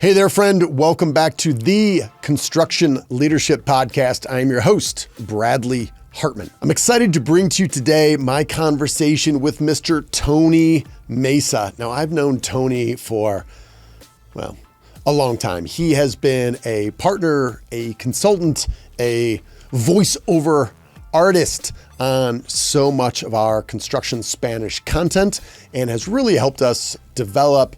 Hey there, friend. Welcome back to the Construction Leadership Podcast. I am your host, Bradley Hartmann. I'm excited to bring to you today my conversation with Mr. Tony Meza. Now, I've known Tony for, a long time. He has been a partner, a consultant, a voiceover artist on so much of our construction Spanish content and has really helped us develop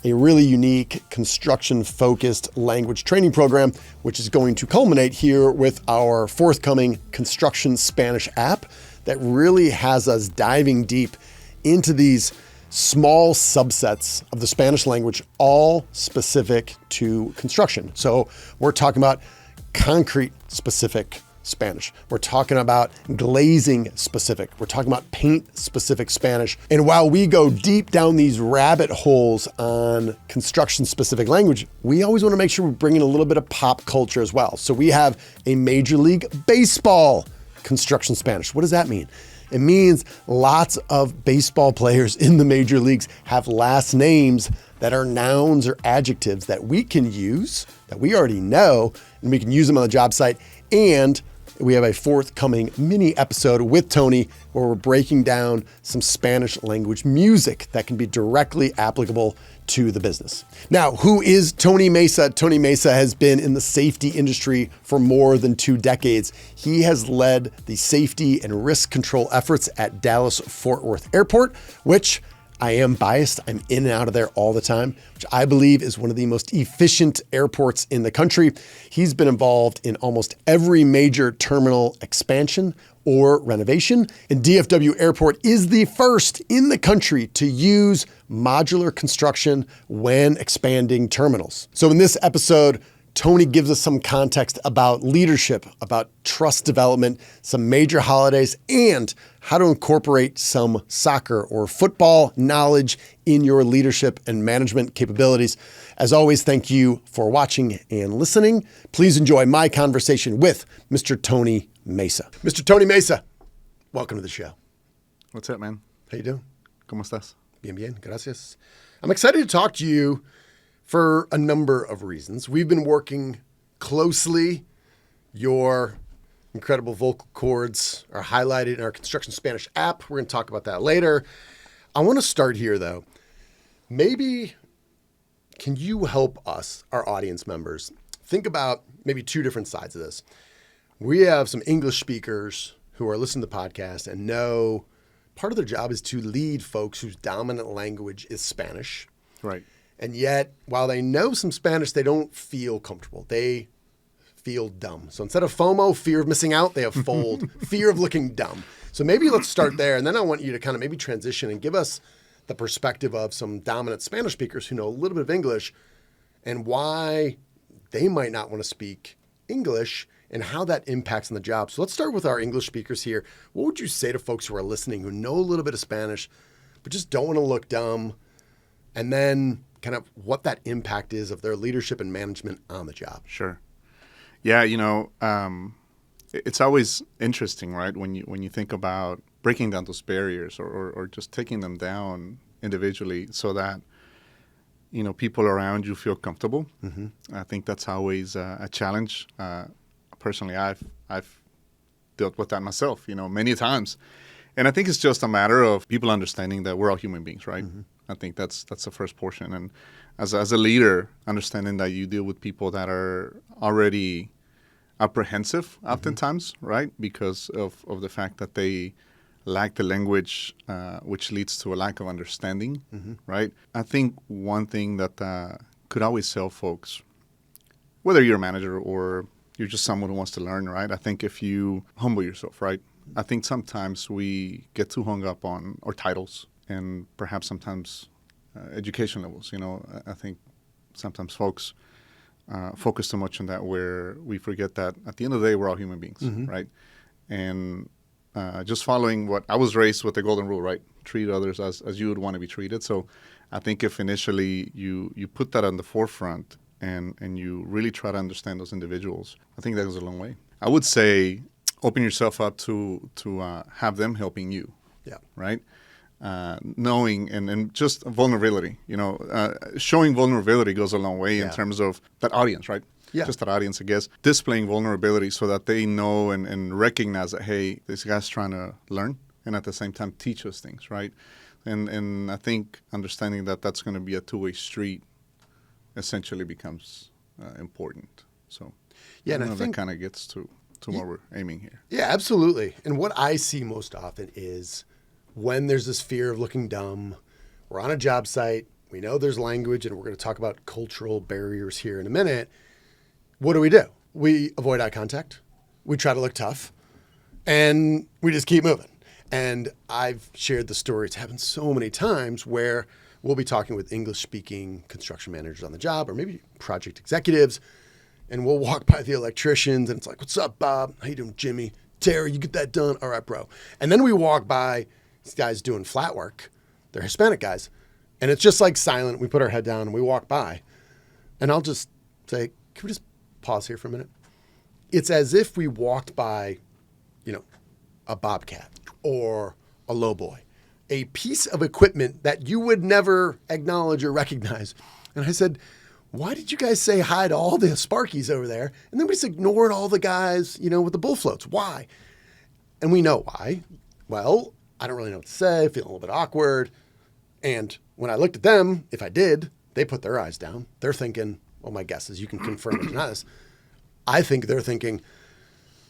a really unique construction-focused language training program, which is going to culminate here with our forthcoming Construction Spanish app that really has us diving deep into these small subsets of the Spanish language, all specific to construction. So we're talking about concrete-specific Spanish. We're talking about glazing specific. We're talking about paint specific Spanish. And while we go deep down these rabbit holes on construction specific language, we always want to make sure we bring in a little bit of pop culture as well. So we have a Major League Baseball construction Spanish. What does that mean? It means lots of baseball players in the major leagues have last names that are nouns or adjectives that we can use, that we already know, and we can use them on the job site. And we have a forthcoming mini episode with Tony where we're breaking down some Spanish language music that can be directly applicable to the business. Now, who is Tony Meza? Tony Meza has been in the safety industry for more than 2 decades. He has led the safety and risk control efforts at Dallas-Fort Worth Airport, which I am biased. I'm in and out of there all the time, which I believe is one of the most efficient airports in the country. He's been involved in almost every major terminal expansion or renovation. And DFW Airport is the first in the country to use modular construction when expanding terminals. So in this episode, Tony gives us some context about leadership, about trust development, some major holidays, and how to incorporate some soccer or football knowledge in your leadership and management capabilities. As always, thank you for watching and listening. Please enjoy my conversation with Mr. Tony Meza. Mr. Tony Meza, welcome to the show. What's up, man? How you doing? ¿Cómo estás? Bien, gracias. I'm excited to talk to you for a number of reasons. We've been working closely. Your incredible vocal cords are highlighted in our Construction Spanish app. We're going to talk about that later. I want to start here, though. Maybe can you help us, our audience members, think about maybe 2 different sides of this? We have some English speakers who are listening to the podcast and know part of their job is to lead folks whose dominant language is Spanish. Right. And yet, while they know some Spanish, they don't feel comfortable. They feel dumb. So instead of FOMO, fear of missing out, they have FOLD, fear of looking dumb. So maybe let's start there. And then I want you to kind of maybe transition and give us the perspective of some dominant Spanish speakers who know a little bit of English and why they might not want to speak English and how that impacts on the job. So let's start with our English speakers here. What would you say to folks who are listening who know a little bit of Spanish, but just don't want to look dumb? And then kind of what that impact is of their leadership and management on the job. Sure. Yeah, it's always interesting, right? When you think about breaking down those barriers or just taking them down individually so that, people around you feel comfortable. Mm-hmm. I think that's always a challenge. Personally, I've dealt with that myself, many times. And I think it's just a matter of people understanding that we're all human beings, right? Mm-hmm. I think that's the first portion. And as a leader, understanding that you deal with people that are already apprehensive oftentimes, right? Because of the fact that they lack the language, which leads to a lack of understanding, right? I think one thing that could always help folks, whether you're a manager or you're just someone who wants to learn, right? I think if you humble yourself, right? I think sometimes we get too hung up on our titles and perhaps sometimes education levels. I think sometimes folks focus too much on that where we forget that at the end of the day, we're all human beings, right? And just following what I was raised with the golden rule, right? Treat others as you would want to be treated. So I think if initially you put that on the forefront and you really try to understand those individuals, I think that goes a long way. I would say open yourself up to have them helping you. Yeah. Right. knowing and just vulnerability. Showing vulnerability goes a long way in terms of that audience, right? Yeah. Just that audience, I guess. Displaying vulnerability so that they know and recognize that, hey, this guy's trying to learn and at the same time teach us things, right? And I think understanding that that's going to be a two-way street essentially becomes important. So yeah, and I think that kind of gets to what we're aiming here. Yeah, absolutely. And what I see most often is when there's this fear of looking dumb, we're on a job site, we know there's language, and we're going to talk about cultural barriers here in a minute. What do? We avoid eye contact. We try to look tough, and we just keep moving. And I've shared the story. It's happened so many times where we'll be talking with English-speaking construction managers on the job or maybe project executives, and we'll walk by the electricians, and it's like, what's up, Bob? How you doing, Jimmy? Terry, you get that done? All right, bro. And then we walk by these guys doing flat work. They're Hispanic guys. And it's just like silent. We put our head down and we walk by. And I'll just say, can we just pause here for a minute? It's as if we walked by, a bobcat or a lowboy, a piece of equipment that you would never acknowledge or recognize. And I said, why did you guys say hi to all the Sparkies over there? And then we just ignored all the guys, with the bull floats. Why? And we know why. Well, I don't really know what to say, feeling a little bit awkward. And when I looked at them, if I did, they put their eyes down. They're thinking, well, my guess is you can confirm or deny this. I think they're thinking,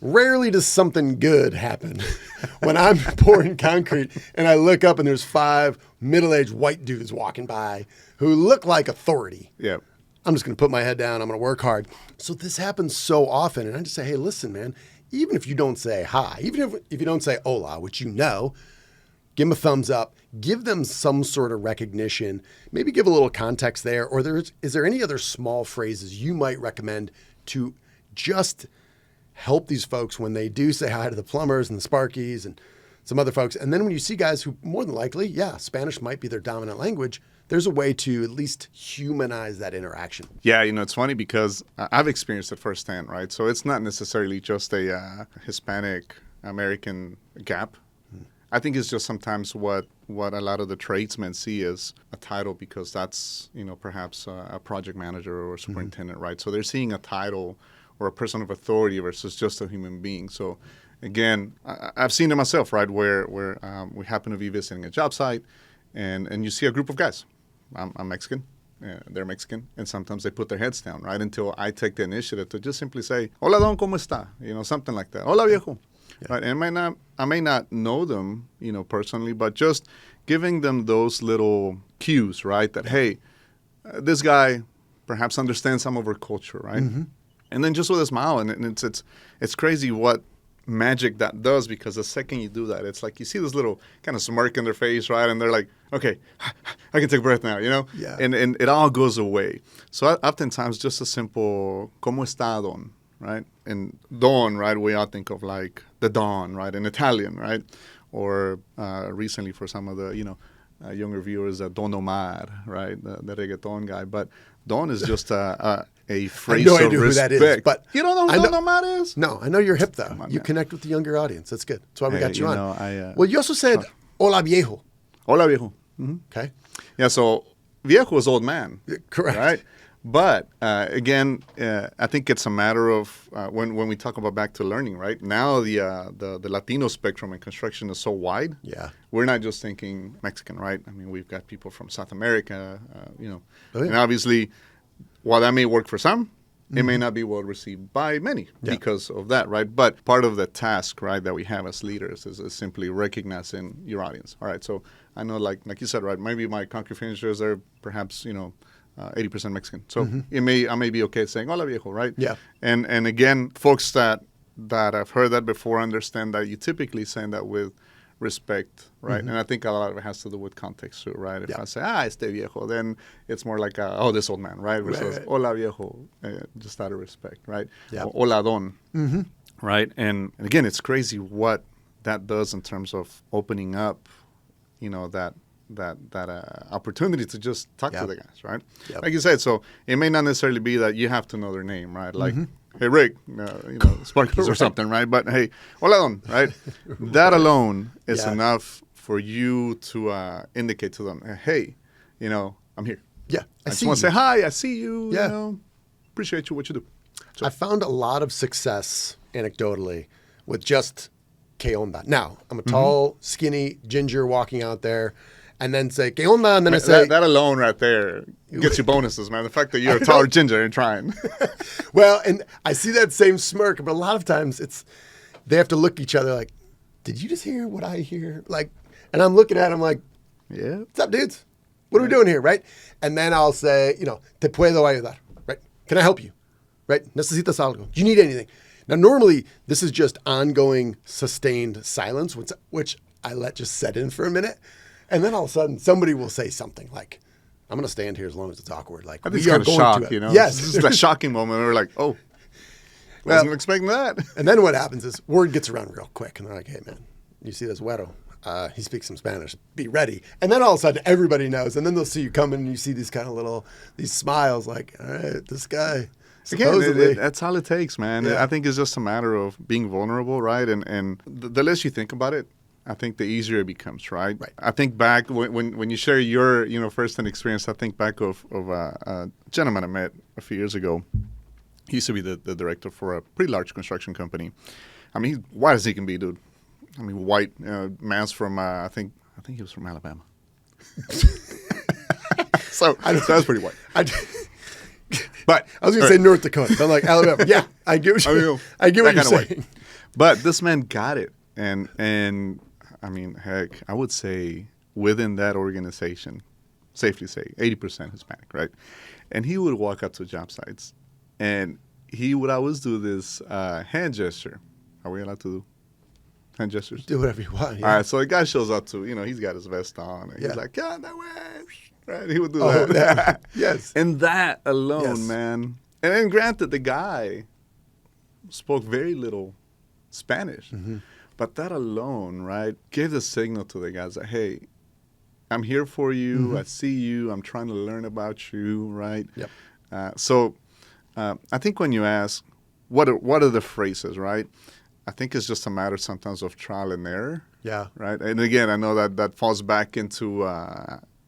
rarely does something good happen when I'm pouring concrete and I look up and there's 5 middle-aged white dudes walking by who look like authority. Yeah. I'm just going to put my head down. I'm going to work hard. So this happens so often. And I just say, hey, listen, man, even if you don't say hi, even if you don't say hola, which give them a thumbs up, give them some sort of recognition, maybe give a little context there. Or is there any other small phrases you might recommend to just help these folks when they do say hi to the plumbers and the Sparkies and some other folks? And then when you see guys who more than likely, Spanish might be their dominant language, there's a way to at least humanize that interaction. Yeah, it's funny because I've experienced it firsthand, right? So it's not necessarily just a Hispanic American gap. I think it's just sometimes what a lot of the tradesmen see as a title because that's, perhaps a project manager or a superintendent, right? So they're seeing a title or a person of authority versus just a human being. So again, I've seen it myself, right, where we happen to be visiting a job site and you see a group of guys. I'm Mexican, they're Mexican, and sometimes they put their heads down, right, until I take the initiative to just simply say, hola, don, ¿cómo está? Something like that. Hola, viejo. Yeah. Right? And I may not know them, personally, but just giving them those little cues, right, that, hey, this guy perhaps understands some of our culture, right? Mm-hmm. And then just with a smile, and it's crazy what magic that does, because the second you do that, it's like you see this little kind of smirk in their face, right? And they're like, okay, I can take a breath now, Yeah. And it all goes away. So oftentimes just a simple, ¿cómo está, don? Right? And don, right, we all think of like the Don, right, in Italian, right? Or recently for some of the, younger viewers, Don Omar, right, the reggaeton guy. But Don is just a phrase of respect. Who that is, but you don't know who Don Omar is? No, I know you're hip, though. You connect with the younger audience. That's good. That's why we got you on. Well, you also said, hola, viejo. Hola, viejo. Mm-hmm. Okay. Yeah, so viejo is old man. Correct. Right? But again, I think it's a matter of when we talk about back to learning, right? Now the Latino spectrum in construction is so wide. Yeah, we're not just thinking Mexican, right? I mean, we've got people from South America, Oh, yeah. And obviously, while that may work for some, it may not be well received by many because of that, right? But part of the task, right, that we have as leaders is simply recognizing your audience. All right, so I know, like you said, right, maybe my concrete finishers are perhaps 80% Mexican. So I may be okay saying hola viejo, right? Yeah. And again, folks that have heard that before understand that you typically saying that with respect, right? And I think a lot of it has to do with context too, right? If I say, este viejo, then it's more like, this old man, right? Versus hola viejo, just out of respect, right? Yeah. Or hola don, right? And again, it's crazy what that does in terms of opening up, that opportunity to just talk to the guys, right? Yep. Like you said, so it may not necessarily be that you have to know their name, right? Like, hey, Rick, Sparkies or something, right? But hey, hola don, right? That alone is enough for you to indicate to them, hey, I'm here. Yeah, I just want to say hi. I see you. Yeah. Appreciate you, what you do. So. I found a lot of success anecdotally with just "Que onda?" Now, I'm a tall, skinny ginger walking out there, and then say "Que onda?" and then I say that alone right there gets you bonuses, man. The fact that you're a taller ginger and trying. Well, and I see that same smirk, but a lot of times they have to look at each other like, did you just hear what I hear? Like, and I'm looking at him like, yeah, what's up, dudes? What are we doing here, right? And then I'll say, te puedo ayudar, right? Can I help you, right? Necesitas algo? Do you need anything? Now, normally, this is just ongoing, sustained silence, which I let just set in for a minute. And then all of a sudden, somebody will say something like, I'm going to stand here as long as it's awkward. Like, I think it's kind of shock, Yes. This is that shocking moment where we're like, oh, wasn't expecting that. And then what happens is word gets around real quick. And they're like, hey, man, you see this güero? He speaks some Spanish. Be ready. And then all of a sudden, everybody knows. And then they'll see you coming and you see these kind of these smiles like, all right, this guy. Again, that's all it takes, man. Yeah. I think it's just a matter of being vulnerable, right? And the less you think about it, I think the easier it becomes, right? I think back when you share your first-hand experience, I think back of a gentleman I met a few years ago. He used to be the director for a pretty large construction company. I mean, he's white as he can be, dude. I mean, white man's from I think he was from Alabama. so that's pretty white. But I was going to say North Dakota. But I'm like, Alabama. Yeah, I get what you're saying. But this man got it. And I mean, heck, I would say within that organization, safe to say, 80% Hispanic, right? And he would walk up to job sites, and he would always do this hand gesture. Are we allowed to do hand gestures? Do whatever you want. Yeah. All right, so the guy shows up to, he's got his vest on, and he's like, yeah, that way. Right, he would do that. Yeah. Yes. And that alone, man. And then granted, the guy spoke very little Spanish. But that alone, right, gave the signal to the guys that, hey, I'm here for you. I see you. I'm trying to learn about you, right? Yep. So I think when you ask, what are the phrases, right? I think it's just a matter sometimes of trial and error. Yeah. Right? And again, I know that falls back into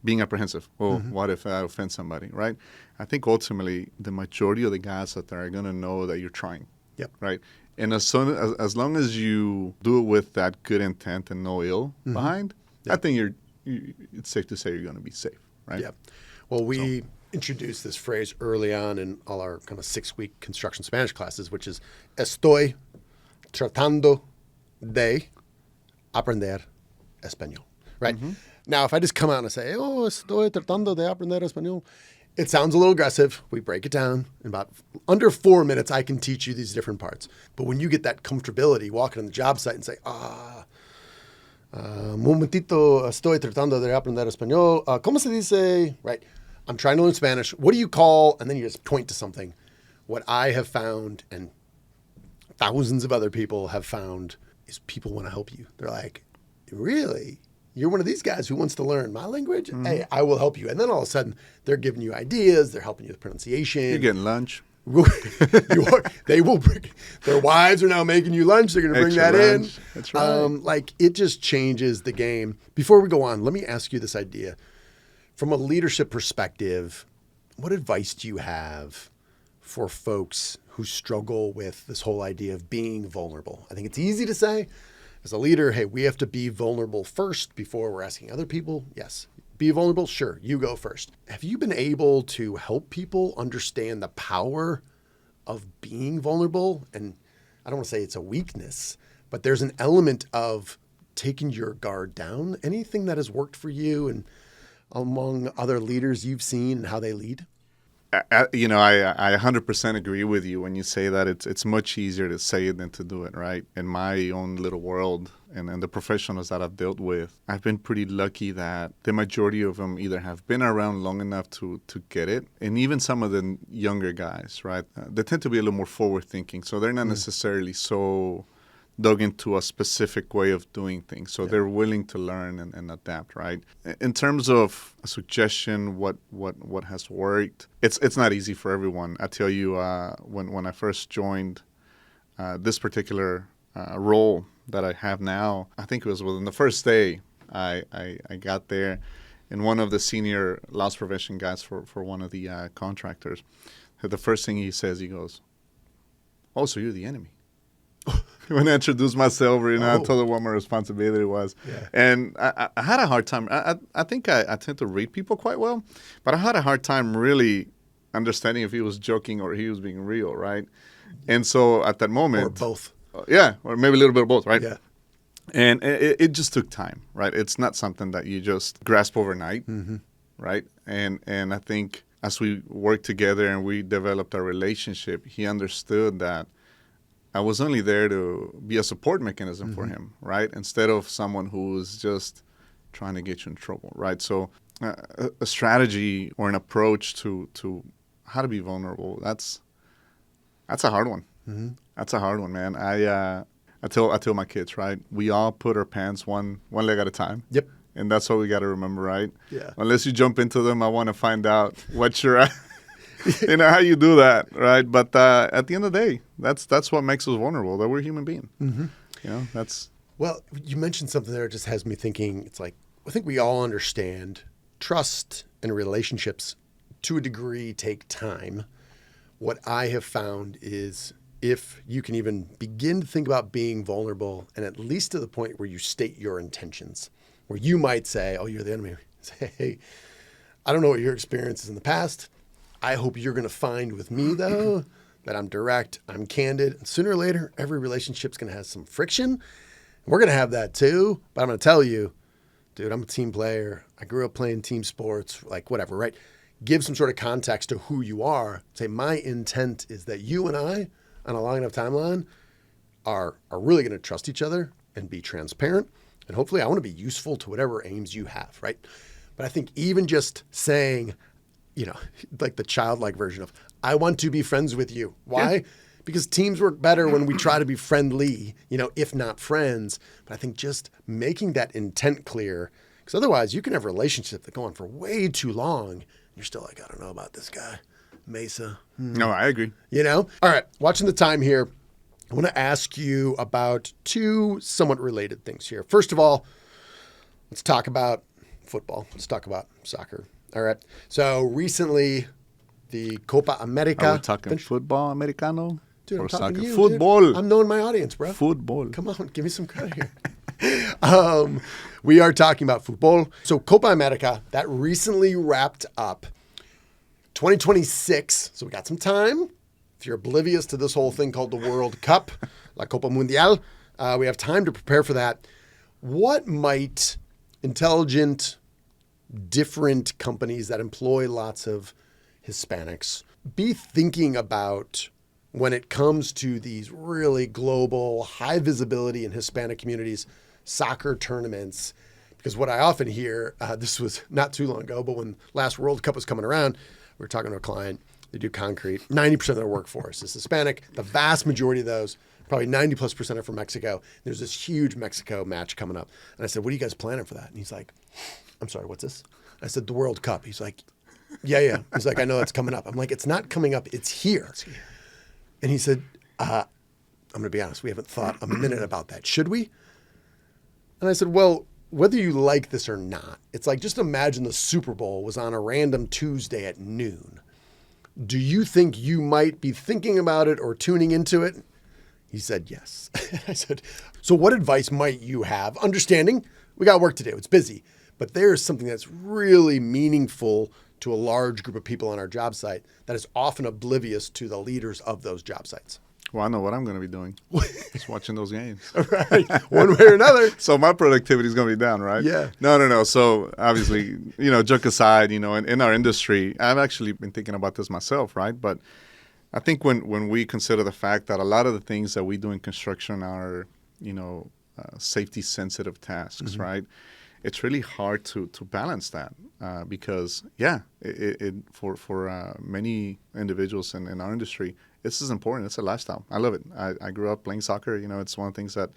being apprehensive. Oh, what if I offend somebody, right? I think ultimately the majority of the guys out there are going to know that you're trying. Yep. Right? And as long as you do it with that good intent and no ill behind, I think it's safe to say you're going to be safe, right? Yeah. Well, we introduced this phrase early on in all our kind of 6-week construction Spanish classes, which is estoy tratando de aprender español, right? Now, if I just come out and I say, oh, estoy tratando de aprender español, it sounds a little aggressive. We break it down. In about under 4 minutes, I can teach you these different parts. But when you get that comfortability walking on the job site and say, momentito, estoy tratando de aprender español. ¿Cómo se dice? Right. I'm trying to learn Spanish. What do you call? And then you just point to something. What I have found, and thousands of other people have found, is people want to help you. They're like, really? You're one of these guys who wants to learn my language? Hey, I will help you. And then all of a sudden, they're giving you ideas. They're helping you with pronunciation. You're getting lunch. They will bring, their wives are now making you lunch. They're going to bring that lunch. in. That's right. It just changes the game. Before we go on, let me ask you this idea. From a leadership perspective, what advice do you have for folks who struggle with this whole idea of being vulnerable? I think it's easy to say, as a leader, hey, we have to be vulnerable first before we're asking other people. Yes. Be vulnerable? Sure. You go first. Have you been able to help people understand the power of being vulnerable? And I don't want to say it's a weakness, but there's an element of taking your guard down. Anything that has worked for you and among other leaders you've seen and how they lead? I 100% agree with you when you say that it's much easier to say it than to do it, right? In my own little world and the professionals that I've dealt with, I've been pretty lucky that the majority of them either have been around long enough to get it, and even some of the younger guys, right? They tend to be a little more forward thinking, so they're not necessarily so dug into a specific way of doing things. So they're willing to learn and adapt, right? In terms of a suggestion, what has worked, it's not easy for everyone. I tell you, when I first joined this particular role that I have now, I think it was within the first day, I got there, and one of the senior loss prevention guys for one of the contractors, the first thing he says, he goes, "Oh, so you're the enemy." When I introduced myself, I told him what my responsibility was. Yeah. And I had a hard time. I think I tend to read people quite well, but I had a hard time really understanding if he was joking or he was being real, right? And so at that moment... Or both. Yeah, or maybe a little bit of both, right? Yeah. And it just took time, right? It's not something that you just grasp overnight, right? And I think as we worked together and we developed our relationship, he understood that I was only there to be a support mechanism for him, right? Instead of someone who was just trying to get you in trouble, right? So a strategy or an approach to how to be vulnerable, that's a hard one. That's a hard one, man. I tell my kids, right? We all put our pants one leg at a time. Yep. And that's what we got to remember, right? Yeah. Unless you jump into them, I want to find out what you're at. How you do that, right? But at the end of the day, that's what makes us vulnerable, that we're human beings. That's... Well, you mentioned something there that just has me thinking. It's like, I think we all understand trust and relationships to a degree take time. What I have found is if you can even begin to think about being vulnerable, and at least to the point where you state your intentions, where you might say, "Oh, you're the enemy." Say, "Hey, I don't know what your experience is in the past. I hope you're going to find with me, though, that I'm direct, I'm candid. And sooner or later, every relationship's going to have some friction. We're going to have that too. But I'm going to tell you, dude, I'm a team player. I grew up playing team sports, like whatever, right? Give some sort of context to who you are. Say, my intent is that you and I, on a long enough timeline, are really going to trust each other and be transparent. And hopefully I want to be useful to whatever aims you have, right? But I think even just saying, like the childlike version of, I want to be friends with you. Why? Yeah. Because teams work better when we try to be friendly, if not friends. But I think just making that intent clear, because otherwise you can have relationships that go on for way too long. You're still like, I don't know about this guy, Meza. No, I agree. All right, watching the time here, I want to ask you about two somewhat related things here. First of all, let's talk about football. Let's talk about soccer. All right. So recently, the Copa America. Are we talking football, Americano? Dude, or I'm talking soccer? to you, Football. Dude. I'm knowing my audience, bro. Football. Come on, give me some credit here. We are talking about football. So Copa America, that recently wrapped up. 2026, so we got some time. If you're oblivious to this whole thing called the World Cup, La Copa Mundial, we have time to prepare for that. What might intelligent, different companies that employ lots of Hispanics be thinking about when it comes to these really global, high visibility in Hispanic communities, soccer tournaments? Because what I often hear, this was not too long ago, but when last World Cup was coming around, we were talking to a client. They do concrete. 90% of their workforce is Hispanic. The vast majority of those, probably 90+% are from Mexico. There's this huge Mexico match coming up. And I said, what are you guys planning for that? And he's like, I'm sorry, what's this? I said, the World Cup. He's like, yeah. He's like, I know it's coming up. I'm like, it's not coming up. It's here. And he said, I'm going to be honest. We haven't thought a minute about that. Should we? And I said, well, whether you like this or not, it's like, just imagine the Super Bowl was on a random Tuesday at noon. Do you think you might be thinking about it or tuning into it? He said, yes. I said, so what advice might you have? Understanding we got work to do. It's busy, but there's something that's really meaningful to a large group of people on our job site that is often oblivious to the leaders of those job sites. Well, I know what I'm going to be doing. Just watching those games. Right. One way or another. So my productivity is going to be down, right? Yeah. No. So obviously, joke aside, in our industry, I've actually been thinking about this myself, right? But I think when we consider the fact that a lot of the things that we do in construction are, safety sensitive tasks, right? It's really hard to balance that because, for many individuals in our industry, this is important. It's a lifestyle. I love it. I grew up playing soccer. It's one of the things that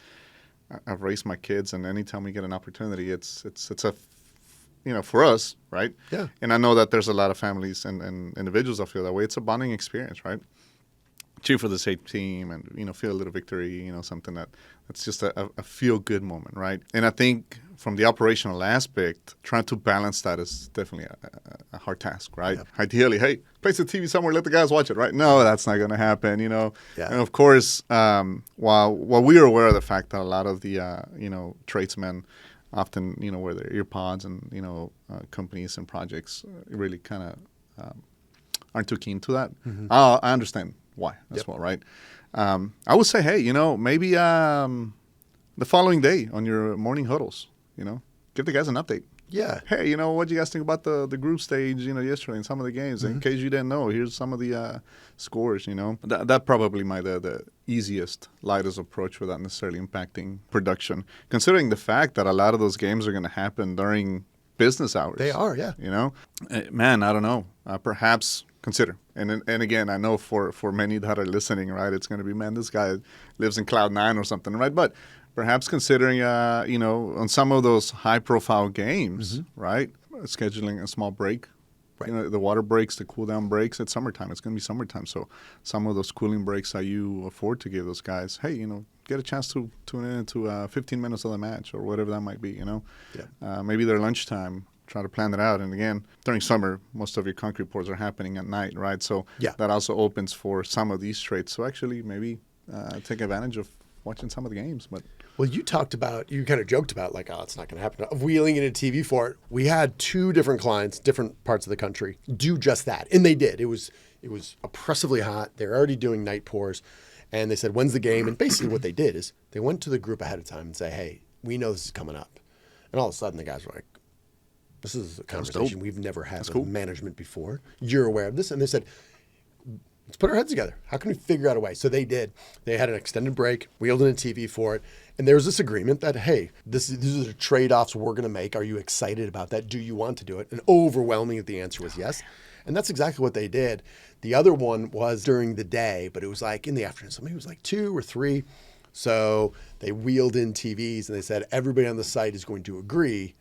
I've raised my kids, and anytime we get an opportunity, it's a, for us, right? Yeah. And I know that there's a lot of families and individuals that feel that way. It's a bonding experience, right? Cheer for the same team and, feel a little victory, something that's just a feel-good moment, right? And I think from the operational aspect, trying to balance that is definitely a hard task, right? Yep. Ideally, hey, place the TV somewhere, let the guys watch it, right? No, that's not going to happen, you know. Yeah. And of course, while we are aware of the fact that a lot of the, tradesmen often, wear their ear pods and, companies and projects really kind of aren't too keen to that. Mm-hmm. I understand why as well, right? I would say, hey, maybe the following day on your morning huddles, give the guys an update. Yeah. Hey, what do you guys think about the group stage, yesterday and some of the games? Mm-hmm. In case you didn't know, here's some of the scores, That probably might the easiest, lightest approach without necessarily impacting production, considering the fact that a lot of those games are going to happen during business hours. They are, yeah. Man, I don't know. Perhaps consider. And again, I know for many that are listening, right, it's going to be, man, this guy lives in Cloud 9 or something, right? But perhaps considering, on some of those high-profile games, mm-hmm. right, scheduling a small break. Right. The water breaks, the cool-down breaks. It's summertime. It's going to be summertime. So some of those cooling breaks that you afford to give those guys, hey, get a chance to tune in into 15 minutes of the match or whatever that might be, Yeah. Maybe their lunchtime, try to plan that out. And again, during summer, most of your concrete pours are happening at night, right? So that also opens for some of these trades. So actually maybe take advantage of watching some of the games. But well, you kind of joked about like, oh, it's not going to happen. Wheeling in a TV for it. We had 2 different clients, different parts of the country, do just that. And they did. It was oppressively hot. They're already doing night pours. And they said, when's the game? And basically what they did is they went to the group ahead of time and say, hey, we know this is coming up. And all of a sudden the guys were like, this is a conversation we've never had with management before. You're aware of this. And they said, let's put our heads together. How can we figure out a way? So they did. They had an extended break, wheeled in a TV for it. And there was this agreement that, hey, these are the trade-offs we're going to make. Are you excited about that? Do you want to do it? And overwhelmingly, the answer was yes. And that's exactly what they did. The other one was during the day, but it was like in the afternoon. So maybe it was like 2 or 3. So they wheeled in TVs and they said, everybody on the site is going to agree.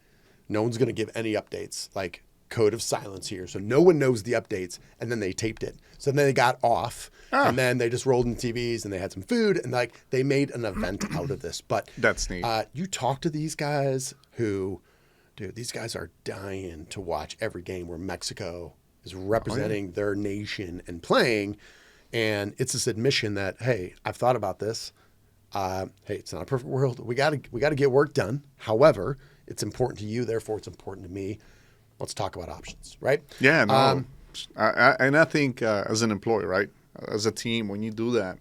No one's going to give any updates, like code of silence here. So no one knows the updates. And then they taped it. So then they got off and then they just rolled in TVs and they had some food and like they made an event out of this. But that's neat. You talk to these guys these guys are dying to watch every game where Mexico is representing their nation and playing. And it's this admission that, hey, I've thought about this. Hey, it's not a perfect world. We got to get work done. However, it's important to you. Therefore, it's important to me. Let's talk about options, right? Yeah, no. I think as an employee, right, as a team, when you do that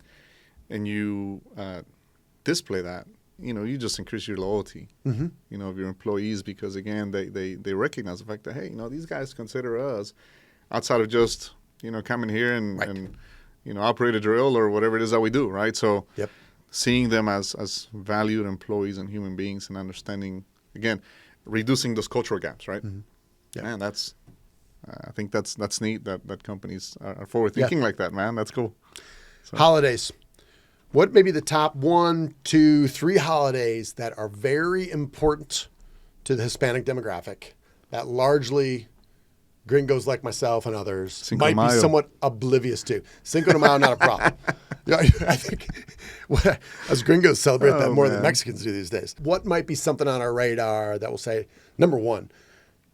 and you display that, you just increase your loyalty, mm-hmm. Of your employees because, again, they recognize the fact that, hey, these guys consider us outside of just, coming here and operate a drill or whatever it is that we do, right? So seeing them as valued employees and human beings and understanding, again, reducing those cultural gaps, right? Mm-hmm. Yeah. Man, I think that's neat that companies are forward thinking like that, man. That's cool. So. Holidays. What may be the top 1, 2, 3 holidays that are very important to the Hispanic demographic that largely gringos like myself and others might be somewhat oblivious to? Cinco de Mayo, not a problem. I think as gringos celebrate that more than Mexicans do these days. What might be something on our radar that will say, number 1,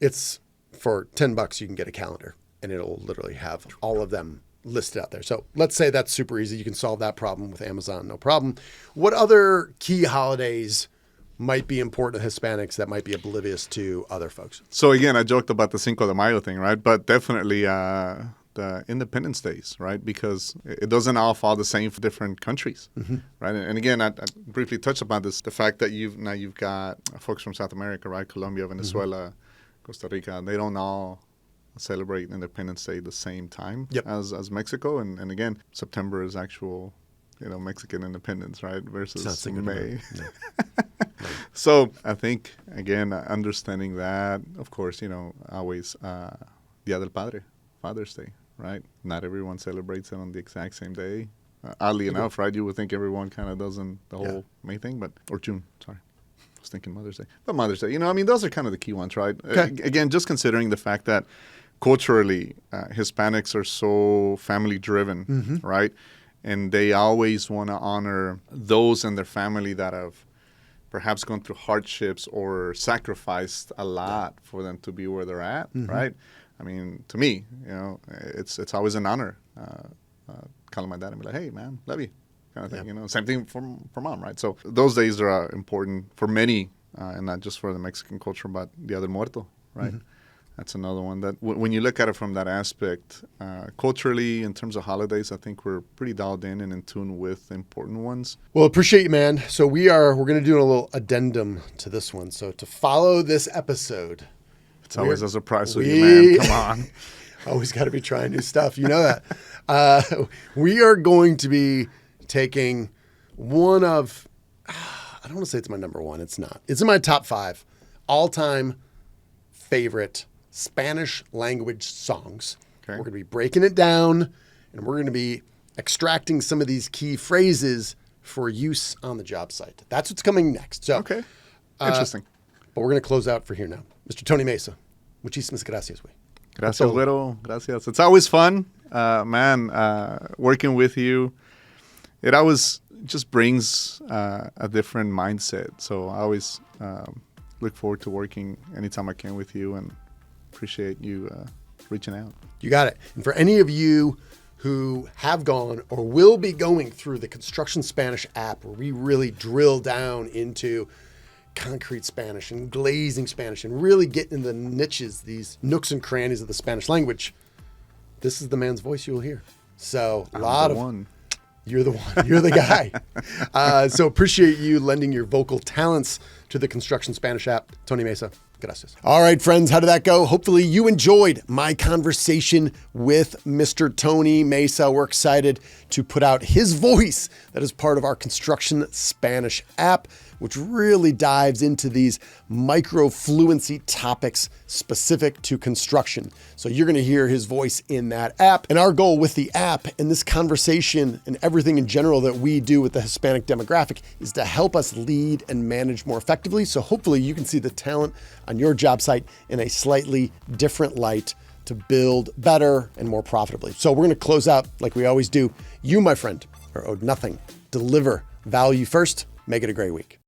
it's for $10 you can get a calendar and it'll literally have all of them listed out there. So let's say that's super easy. You can solve that problem with Amazon, no problem. What other key holidays might be important to Hispanics that might be oblivious to other folks? So again, I joked about the Cinco de Mayo thing, right? But definitely the Independence Days, right? Because it doesn't all fall the same for different countries, mm-hmm. right? And again, I briefly touched upon this, the fact that you've got folks from South America, right? Colombia, Venezuela, mm-hmm. Costa Rica, they don't all celebrate Independence Day the same time as Mexico. And again, September is actual, Mexican independence, right? Versus May. So I think, again, understanding that, of course, always Dia del Padre, Father's Day, right? Not everyone celebrates it on the exact same day. Oddly enough, right? You would think everyone kind of doesn't the whole May thing, or June, sorry. I was thinking Mother's Day. But Mother's Day, those are kind of the key ones, right? Okay. Again, just considering the fact that culturally, Hispanics are so family-driven, mm-hmm. right? And they always want to honor those in their family that have perhaps gone through hardships or sacrificed a lot for them to be where they're at, right? I mean, to me, it's always an honor calling my dad and be like, hey, man, love you, kind of thing. Same thing for mom, right? So those days are important for many, and not just for the Mexican culture, but Dia del Muerto, right? That's another one that when you look at it from that aspect, culturally, in terms of holidays, I think we're pretty dialed in and in tune with the important ones. Well, appreciate you, man. So we're going to do a little addendum to this one. So to follow this episode, it's always a surprise with you, man. Come on. Always got to be trying new stuff. You know that. We are going to be taking one of, I don't want to say it's my number one. It's not. It's in my top 5 all-time favorite Spanish language songs. Okay. We're going to be breaking it down, and we're going to be extracting some of these key phrases for use on the job site. That's what's coming next. So, okay. Interesting. But we're going to close out for here now. Mr. Tony Meza, muchísimas gracias, güey. Gracias, güero. Gracias. It's always fun, man, working with you. It always just brings a different mindset. So I always look forward to working anytime I can with you, and appreciate you reaching out. You got it. And for any of you who have gone or will be going through the Construction Spanish app, where we really drill down into concrete Spanish and glazing Spanish and really get in the niches, these nooks and crannies of the Spanish language, this is the man's voice you'll hear. So a lot of one. You're the one. You're the guy. So appreciate you lending your vocal talents to the Construction Spanish app. Tony Meza, gracias. All right, friends, how did that go? Hopefully you enjoyed my conversation with Mr. Tony Meza. We're excited to put out his voice that is part of our Construction Spanish app, which really dives into these micro fluency topics specific to construction. So you're going to hear his voice in that app. And our goal with the app and this conversation and everything in general that we do with the Hispanic demographic is to help us lead and manage more effectively. So hopefully you can see the talent on your job site in a slightly different light to build better and more profitably. So we're going to close out like we always do. You, my friend, are owed nothing. Deliver value first. Make it a great week.